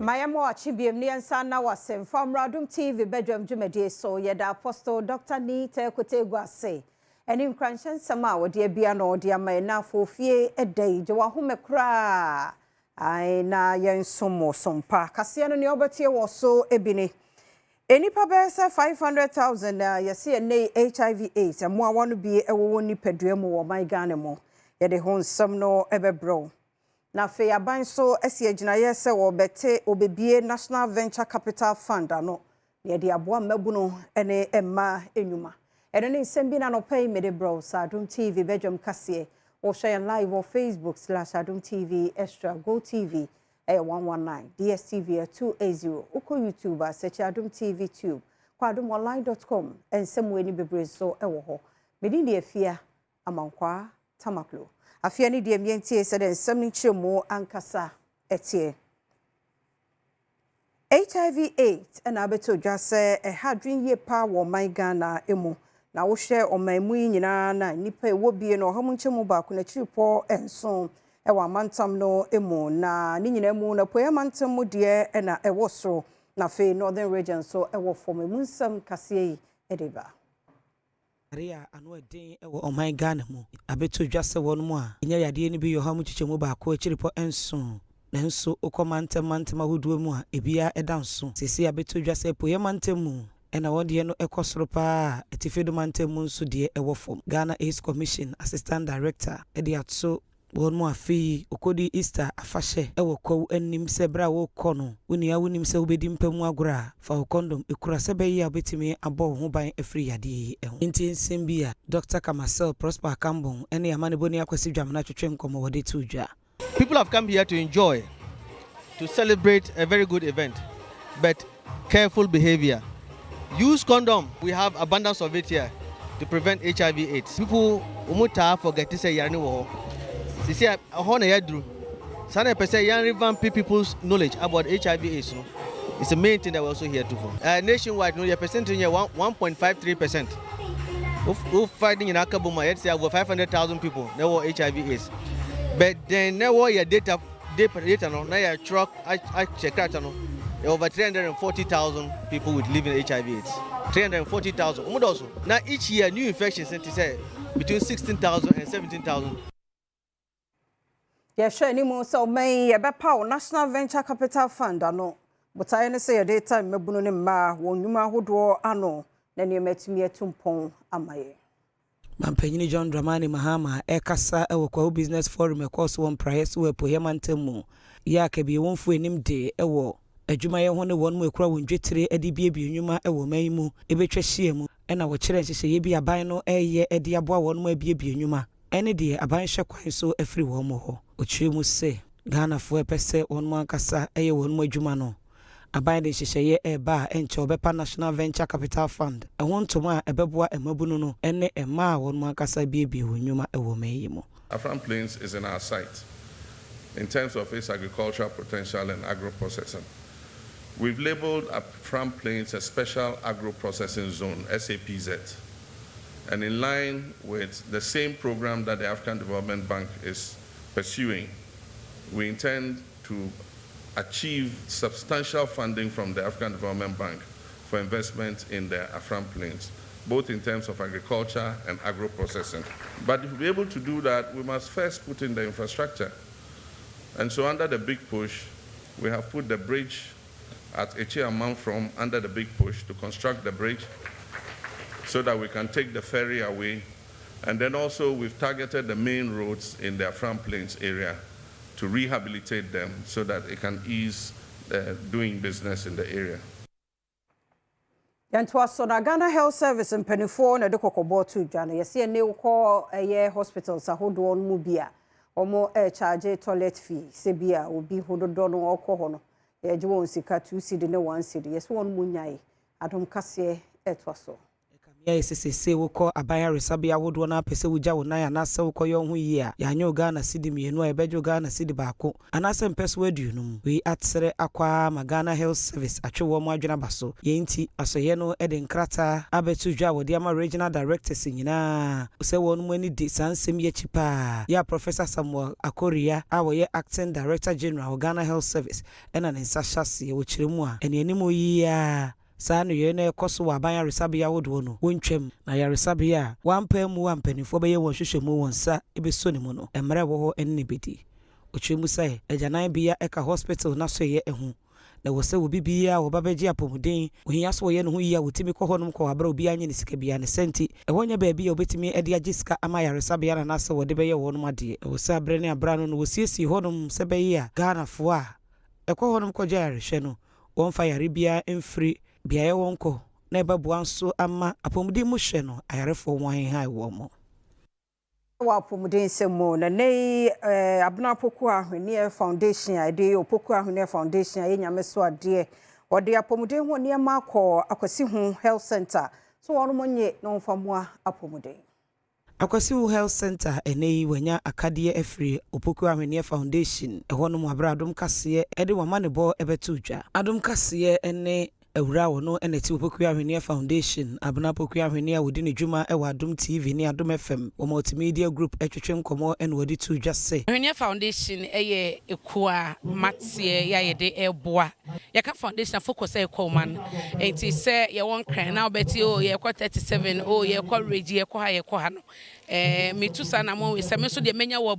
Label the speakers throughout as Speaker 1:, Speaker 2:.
Speaker 1: Mayamo achibiem ni ansa na wasem from Adom TV Badwam dwumade so yeda Apostle Dr. Nita Kotegwa say eni nkranchen sama wode bia na ode ama na fofie edai je wa home kra ai na yensomo sompa kase no ne obetie wo so ebini enipa besa 500,000 na yesi ene HIV/AIDS mo awonu bi ewo nipadua mu wo my Ghana mo yede ho nsam no ebebro na fe aban so esi aginaye se wo bete obebie National Venture Capital Fund ano ne de aboa mabuno ene emma enwuma ene ne nsem bi na no pay me de bro sa Adom TV Badwam kase o share live on Facebook/Adom TV Extra Go TV 119 DSTV 280 uko YouTube search Adom TV Tube kwa adomonline.com ensem weni bebre so ewo ho medi de afia amankwa tamaklo afia ni de mientie se de nsem ni chiremu ankasa etie HIV/AIDS na abeto dwase hadwin ye pa wo my Ghana emu na wo hwe omanmu nyina na nipa ewo bie no hamu nchemu ba ko na chiripo enso ewa mantam no emu na ni nyina mu na poya mantam mu de na ewo so na fe northern region so ewo form mu nsam kase edeba
Speaker 2: area anu edin ewo oman Ghana mu abeto dwase won mu a nya yade ni bi yo hamu chichemu ba ko chiripo enso nanso okomantem ahoduo mu a ebia edanso sesi abeto dwase poya mantam mu ena wode no ekosoro pa etifedo mantem mu nso de ewofom Ghana AIDS Commission Assistant Director edi atso won mu afi okodi Easter afahye ewokọ anim sebra wo kọ no unia wonim se obedi mpamu agora fa condom ekura sebe yi abetimi abo ho ban afri yade eho ntinsem bia Dr. Kamasel Prosper Kambon ene amane boni akwasi dwamna twetwe nkomo wode tudwa.
Speaker 3: People have come here to enjoy, to celebrate a very good event, but careful behavior. Use condom. We have abundance of it here to prevent HIV/AIDS. People umuta forget to say yarni wo. See say ahona yadru. Sana pese yan revamp people's knowledge about HIV/AIDS. No, it's the main thing that we're also here to for. Nationwide, no, your percentage here 1.53%. Who fighting in Akabuma? Let's say over 500,000 people they were HIV/AIDS. But then there were your data no. Now your truck I check out no. Over 340,000 people with living HIV/AIDS. 340,000. Now each year, new infections say between 16,000 and 17,000.
Speaker 1: Yeah, sure. Any more so may a National Venture Capital Fund ano. But I say a daytime me bunu ne ma wonuma hodo ano na ne metumi etumpon amaye.
Speaker 2: Mampanyini John Dramani Mahama ekasa ewo business forum ekos won price we poyemantemu ya ke bi wonfu enim de ewo adwuma ye ho ne won mu ekura wondwetire ade biebie nwuma ewo manmu ebetwa hie mu ena wo kire nhyehyɛ ye bi aban no eye ade aboa won mu abiebie nwuma ene de aban hye kwan so afiri won mu ho ochire mu se Ghana fo epese won mu ankasa eye won mu adwuma no aban de hyehyɛ eba enche obepa National Venture Capital Fund ehon toma ebeboa emabunu no ene ema won mu ankasa biebie nwuma ewo manmu.
Speaker 4: Afram Plains is in our sight in terms of its agricultural potential and agro-processing. We've labeled Afram Plains a special agro-processing zone, SAPZ. And in line with the same program that the African Development Bank is pursuing, we intend to achieve substantial funding from the African Development Bank for investment in the Afram Plains, both in terms of agriculture and agro-processing. But to be able to do that, we must first put in the infrastructure. And so under the big push, we have put the bridge at Echiamam from under the big push to construct the bridge so that we can take the ferry away. And then also we've targeted the main roads in the Afram Plains area to rehabilitate them so that it can ease doing business in the area.
Speaker 1: Yantwaso na Ghana Health Service mpanifo na de kokobo tu dwane yesi ne ukọ hospitals ahodo mu bia omo charge toilet fee sebia obi hododo no okọ ho no ye je won sika 2 cedi ne 1 cedi yes won mu nyai adom kase etwaso
Speaker 2: Sese woko abaya resabia wodo na pese wuja wona ya na se woko yo hu yi a ya nya oga na sidi mienu a ebejo ga na sidi baako anase mpese wadu num we atsere akwa Magana Health Service atwewo mo adwena baso ye nti asoye no ede nkrata abetu dwa wode ama regional directors nyina se wonu mani di sansem ye chipa ya Professor Samuel Akoria awoye acting director general Ghana Health Service ena ne nsashase ye wo kiremu a ene animu yi a Sanu yene ekoso wa ban yaresabia wodo no wontwam na yaresabia wampam wampanifo beye won hwehwemu wonsa ebeso ne mu no emre wo ho enne bedi otwemu sai agyanan bia eka hospital na so ye ehu na wose wo bibia wo babeji apomuden ohia so ye no ho yi a wotimi kɔ hɔnom kɔ abra obi anye ne sika bia ne senti ɛwonya baabi a obetimi ade agye sika ama yaresabia na nase wo de beye wonom ade wose abre ne abra no wosiesie hɔnom se beye a Ghana fo a ɛkɔ hɔnom kɔ gya yarehwɛ no wonfa yare bia emfiri biaye wonko na ebabu anso ama apomudi mu hwe no ayarefo wan ha wo mo
Speaker 1: wa apomudi nsemo na nei abna poku ahwene foundation ade opoku ahwene foundation ye nyame so ade ode apomudi ho ne ma akọ akwasi ho health center so wono monye no mfamoa apomudi
Speaker 2: Akwasi Hu Health Center enei wanya akade efri opoku ahwene foundation ehono mu abradom kase ede wamane bo ebetu dwa adom kase ene Ewura wono eneti opoku ahwene foundation abna poku ahwene wodi ne dwuma ewa Adom TV ne Adom FM wo multimedia group etwetwe nkomo ene wodi tu dwa se
Speaker 5: ahwene foundation eye ekua matie ya yede eboa yaka foundation focus man enti se ye won kran na obeti o ye kwa 37 o ye kwa regi ye kwa no metu sana mo we se me so de menya wo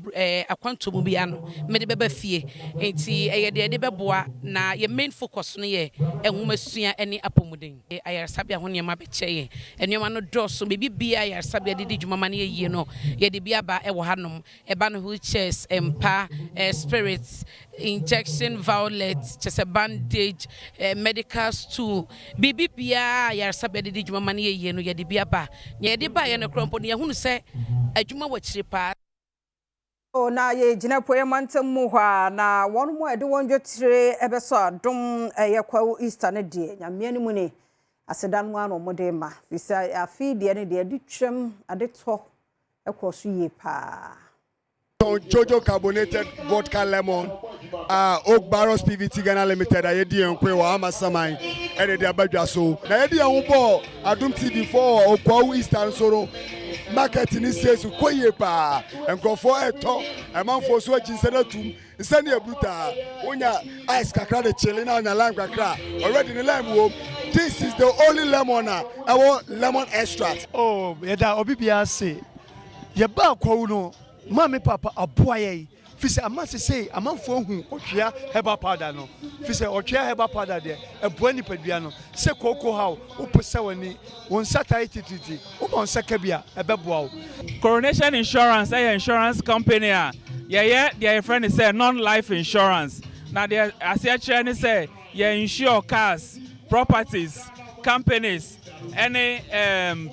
Speaker 5: akwanto mu bia no me de beba fie enti eye de beboa na ye main focus no ye enwoma eni apomuden ayarsabia ho niam abecheye enioma no doso bebi bia ayarsabia de djuma ne yie no ye de bia ba ewo hanom eba no wheelchairs empa spirits injection violet chese bandage medical stool bebi bia ayarsabia de djuma ne yie no ye de bia ba ye de ba ye no krompo ne hunu se adwuma wachire pa
Speaker 1: na ye jina poye mantem mu hwa na won mu ede won dwetire ebeso adom ye kwa Easter ne de nyame ani mu ne asedan mu ano mo de ma fisa afi de ne de twem ade to ekoso ye pa
Speaker 6: Jojo carbonated vodka lemon Oak Barrels PVT Ghana Limited ayedi enkwe wa amasaman ene de abadwa so na yedi en bo Adom TV for okwa Easter soro market ni sesu koye pa enkofo eto emanfo so aginsana tum nsani abuta onya ice kakra de chili na onya lime kakra already the lime wo this is the only lemon lemon extract
Speaker 7: yeda obibia say ye ba kwa no mama papa aboaye fise amase say amanfo hu otwea herbal powder no fise otwea herbal powder de eboa nipadua no se koko hawo opose wani won satai tititi o bon saka bia ebeboa
Speaker 8: Coronation Insurance insurance company their friend say non-life insurance now they as say insure cars properties companies any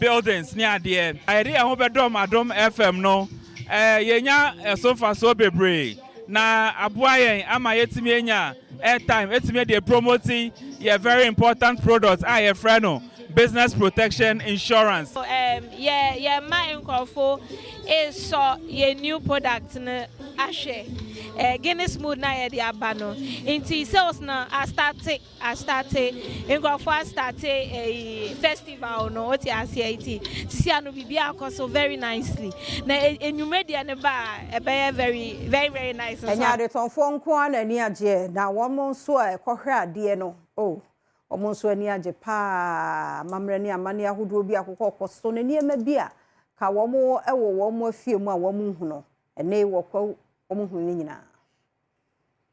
Speaker 8: buildings near there idea ho bedom Adom FM no yenya so far so bebre na aboayen ama yetimi enya airtime etimi dey promoting your very important products your friend no business protection insurance
Speaker 9: my nkofo is so your new product na ahwe Guinness mood na ye dey abano inti sales na I started nkofo started festival no oti asiati sisi anu bibia akoso very nicely na enyumedia ne ba very nice
Speaker 1: enya de tonfo nko na ni age na won so ekohwe ade no omo so ani age pa mamre ni amane ahodo bi akokọ okoso na niema bi a ka womo ewo womo afie mu a womo hu no ene wokọ womo hu ni nyina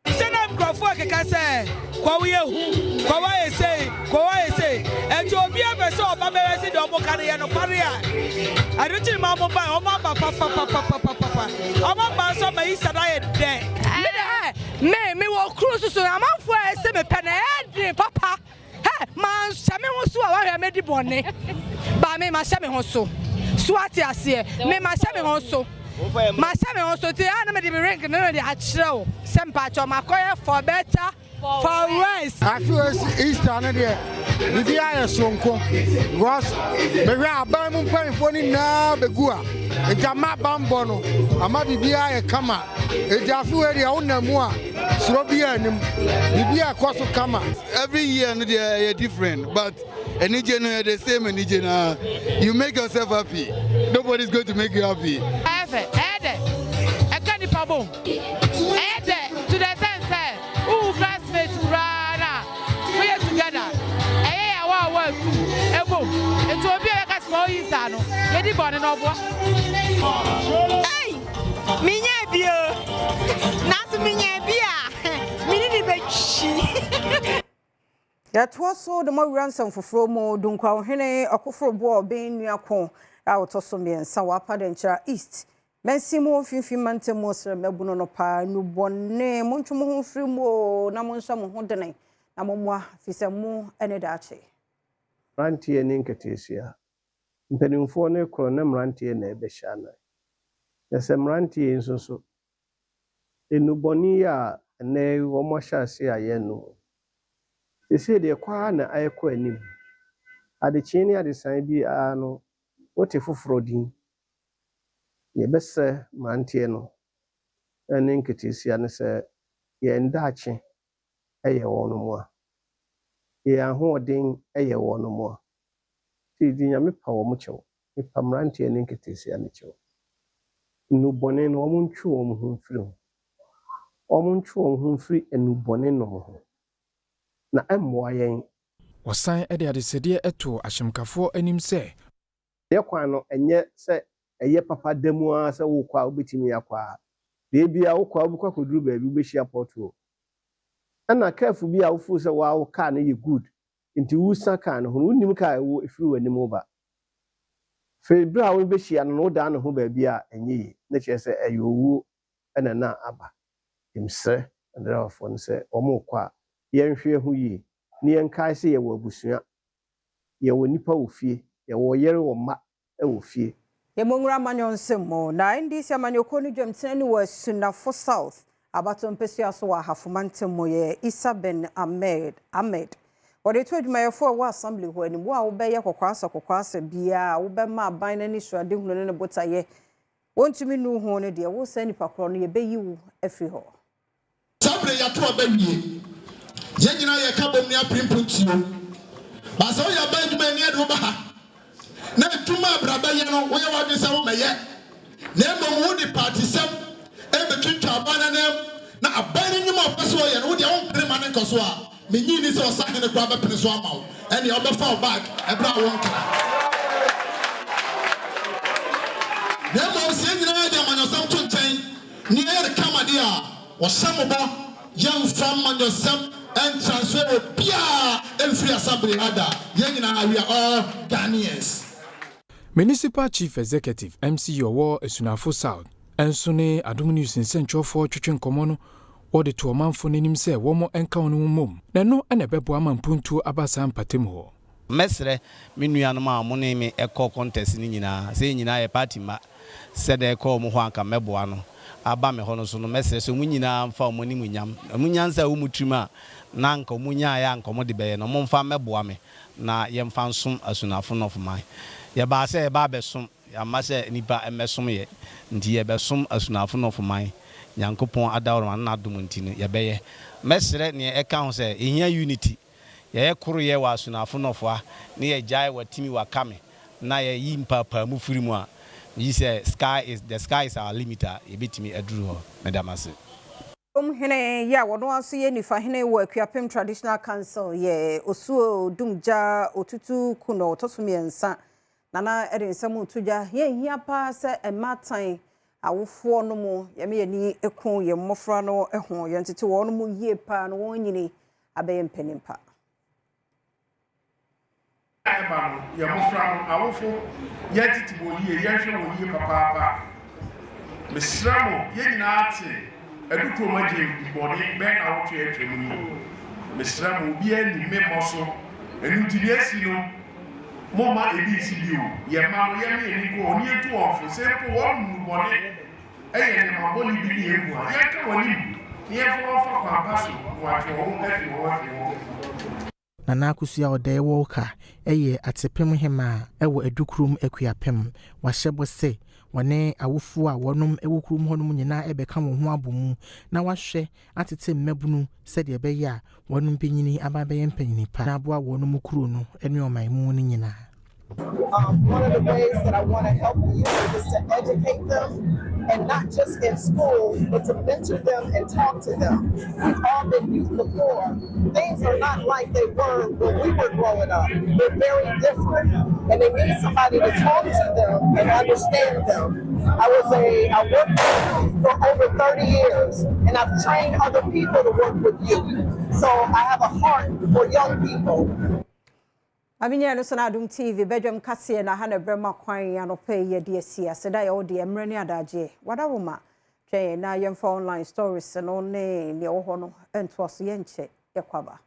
Speaker 10: senam krofo keka se kwa we hu kwa wa say ejo obi abeso oba mewesi de omo kare ye no kware a aduchi ma mo ba omo ba papa omo ba so ma isada ye de me wo cruise so amanfo ese me pene e papa man shame ho so wa hwe me di bone ba me ma shame ho so ati ase me ma shame ho so ma shame ho so ti ana me di ring no de a kire o sempa cho makoye for better For West.
Speaker 11: I feel Easter no there. Bibi aye sonko. Because me we aban mu pan foni na begua. Ejama bambo no. Ama bibi aye kama. Ejafu eri a wonamu a sro bia anim. Bibi akoso kama.
Speaker 12: Every year no they are different, but energy no the same energy na. You make yourself happy. Nobody's going to make you happy.
Speaker 5: Pabon. To the sense, who classmates rara, we are together. Our it will be like a small insano. Lady Bonnet over. Hey, Minya beer. Not Minya beer. Minnie Betchy.
Speaker 1: That was so the more ransom for Fromo, Dunqua, Hene, or Kufro, being near Con, out of Somi and Sawapadencha East. Mensimo fimfimante mosre mebuno no pa nu bonne montumo ho frimo na monsa mo hodene na momwa fisemu ene dache
Speaker 13: rantie ne nketesia mpanimfo ne kro na mrantie na ebehya na yese mrantie nsoso enu boni ya ne wo mo hyase aye no ese de kwa na ayekọ anim ade chini ade san bi a no wote foforo din yebese mantie no ene nketisia ne se ye ndache eye wono mu a ye ahoden eye wono mu a ti di nyame pa wo mu chew ipa mantie ne nketisia ne chew nu bone no wo ntwe wo ho mfiri wo ntwe wo ho mfiri enu bone no ho na emmoa yen
Speaker 14: wasan ede adesede eto ahyemkafo anim se
Speaker 13: ye kwan no enye se eye papa demu a se wo kwa obetimi yakwa de bia wo kwa obukwa koduru ba bi behia porto ana careful bia wo fu se wa ka na ye good nti wo saka no ho nim ka wo efiri wanim ba fe bra wo behia no da no ho ba bia enye na che se ayowu ana na aba imse ndra ofo no se omo kwa ye nhwe hu yi ni enkai se ye wo abusua ye wo nipa wo fie ye wo yere wo ma e wo fie
Speaker 1: Yemongra manyonsemo na ndisi amanyoko ni dwemtene wa Sunafo South abato mpesua so wa hafumantemo ye Isa Ben Ahmed ode to adwumayefo wa assembly ho ani wo a wo be ye kokwasa bia wo be ma aban na ni suade hunu ne botaye wontumi nu ho ne de wo sa nipa kro no ye be yiwu afri ho
Speaker 15: sabre ya to abawie ye nyina ye ka bom ne aprimpuntuo ba so ya ba adwuma ni ade wo ba ha na tuma braba ye no wo ye wa de se wo meye na mo wo di party sem e betwitwa abana na abana nyuma opeso ye no wo de wo mpere ma ne nkoso a menyi ni se o sa ne kwa ba pene so amawo ene o be fa o bag e bra wo nkra na mo se nyina de amanyosam to nchen ni e kama de a wo samobo yan fam amanyosam and transfer pia every assembly ada ye nyina we are all Ghanaians.
Speaker 14: Municipal Chief Executive MC Yowo Esunafo South enso ne Adom News nsentwofo twetwe nkomo no wode to omanfo nanim se womo enka wono mom na no ene bebo amampuntu abasa mpatem ho
Speaker 16: mesre menuanom a mo ne me ekọ contest ni nyina se nyina ye party ma se de ekọ mo ho anka meboa no aba me ho no so no mesre so mu nyina mfa mo ni munyam munyansa wo mutrima na anka munya ya anka mo de be no mo mfa meboa me na ye mfa nsom Asunafo no fomai ye ba se ba besom ya ma se nipa emesom ye nti ye besom Asunafo no fomai Nyankopon adawro na adom ntino ye beye mesre ne eka ho se ehia unity ye koro ye wa Asunafo no fo a ne ye jai watimi wa kame na ye yi mpapa mu firi mu a yi se the sky is our limiter ye betimi aduru ho medamase
Speaker 1: hene ya wono aso ye nifa hene wo Akuapem Traditional Council ye osuo dumja otutu kuno otosumiensa nana edensam tuja ye hia pa se ematan awofo no mo ye me ni ekun ye mmofra no ehon ye ntete wo no mo yie pa no won nyini abaye mpanimpa
Speaker 17: aiba no ye mmofra no awofo ye tete bo yie ye hwe wo yie papa mesramo ye nyina ate eduto maje body be na wo twe atwam ni mesramo obi ani memoso enu tibiasi no moma edisi biu ye ma no ye me ni ko oni etu ofo se po wo nu body eye ne ma boli bi ni ebu a ye ka woni
Speaker 18: Nana Kusia or Day Walker, atepem hema, edukrum equiapem, washebo se, wane awufua wonum ewukrum honum nyina ebeka wo ho abomu na wahwe atete mmabunu said ebeya wonum penyini ababe mpanyini pa na aboa wonum kuro no ene omanmu ni nyina.
Speaker 19: One of the ways that I want to help the youth is to educate them, and not just in school, but to mentor them and talk to them. We've all been youth before. Things are not like they were when we were growing up. They're very different, and they need somebody to talk to them and understand them. I worked with youth for over 30 years, and I've trained other people to work with youth. So I have a heart for young people.
Speaker 1: Aminya no sana Adom TV Badwam kase na ha na brema kwan ya no pay ye de asia seda ye ode emre ne adaje wada woma twe na yemfa online stories no ne wo ho no ento so ye nche ye kwaba.